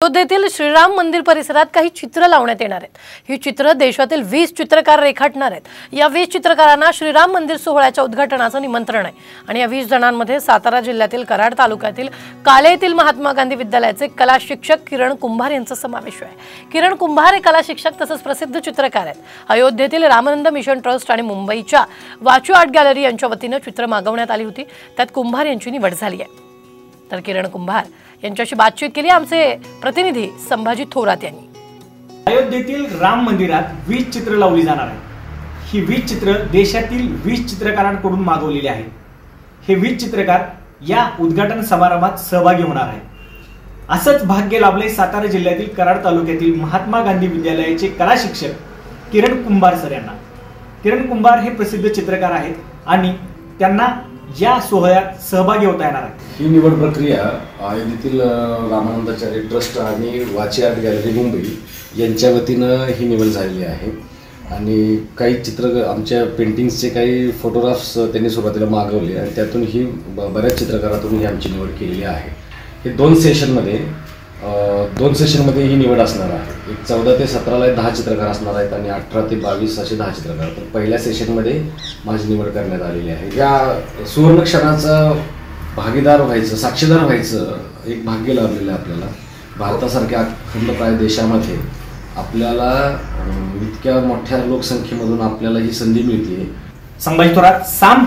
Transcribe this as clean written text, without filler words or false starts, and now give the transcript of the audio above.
अयोध्येतील श्रीराम मंदिर परिसरात काही चित्र लावण्यात येणार आहेत। ही चित्र देशातील 20 चित्रकार रेखाटणार आहेत। या 20 चित्रकारांना श्रीराम मंदिर सोहळ्याच्या उद्घाटनाचं निमंत्रण आहे आणि या 20 जणांमध्ये सातारा जिल्ह्यातील कराड तालुक्यातील काले येथील महात्मा गांधी विद्यालयाचे कला शिक्षक किरण कुंभार यांचा समावेश आहे। किरण कुंभार हे कला शिक्षक तसंच प्रसिद्ध चित्रकार आहेत। अयोध्येतील रामानंद मिशन ट्रस्ट आणि मुंबईच्या वाचू आर्ट गॅलरी यांच्या वतीने चित्र मागवण्यात आली होती। त्यात कुंभार यांची निवड झाली आहे। तर किरण कुंभार यांच्याशी बातचीत केली आमचे प्रतिनिधी संभाजी थोरात यांनी। अयोध्येतील राम मंदिरात 20 चित्र लावली जाणार आहेत। ही 20 चित्र देशातील 20 चित्रकारांकडून मागवलेली आहेत। हे 20 चित्रकार या उद्घाटन समारंभात सहभागी होणार आहेत। असंच भाग्य लाभले सातारा जिल्ह्यातील कराड तालुक्यातील महात्मा गांधी विद्यालयाचे कला शिक्षक किरण कुंभार सर यांना। किरण कुंभार हे प्रसिद्ध चित्रकार आहेत आणि त्यांना या सोहळ्यात सहभागी होता येणार आहे। ही निवड प्रक्रिया अयोध्येतील रामानंदाचार्य ट्रस्ट आणि वाची आर्ट गॅलरी मुंबई यांच्या वतीनं ही निवड झालेली आहे आणि काही चित्र आमच्या पेंटिंग्सचे काही फोटोग्राफ्स त्यांनी सुरुवातीला मागवले आणि त्यातून ही बऱ्याच चित्रकारातून ही आमची निवड केलेली आहे। हे दोन सेशनमध्ये ही निवड असणार आहे। एक 14 ते 17ला 10 चित्रकार असणार आहेत आणि 18 ते 22 असे 10 चित्रकार। तर पहिल्या सेशनमध्ये माझी निवड करण्यात आलेली आहे। या सुवर्ण क्षणाचा भागीदार व्हायचं, साक्षीदार व्हायचं एक भाग्य लाभलेलं आहे आपल्याला। भारतासारख्या अखंडप्राय देशामध्ये आपल्याला इतक्या मोठ्या लोकसंख्येमधून आपल्याला ही संधी मिळते। संभाजी थोरात, साम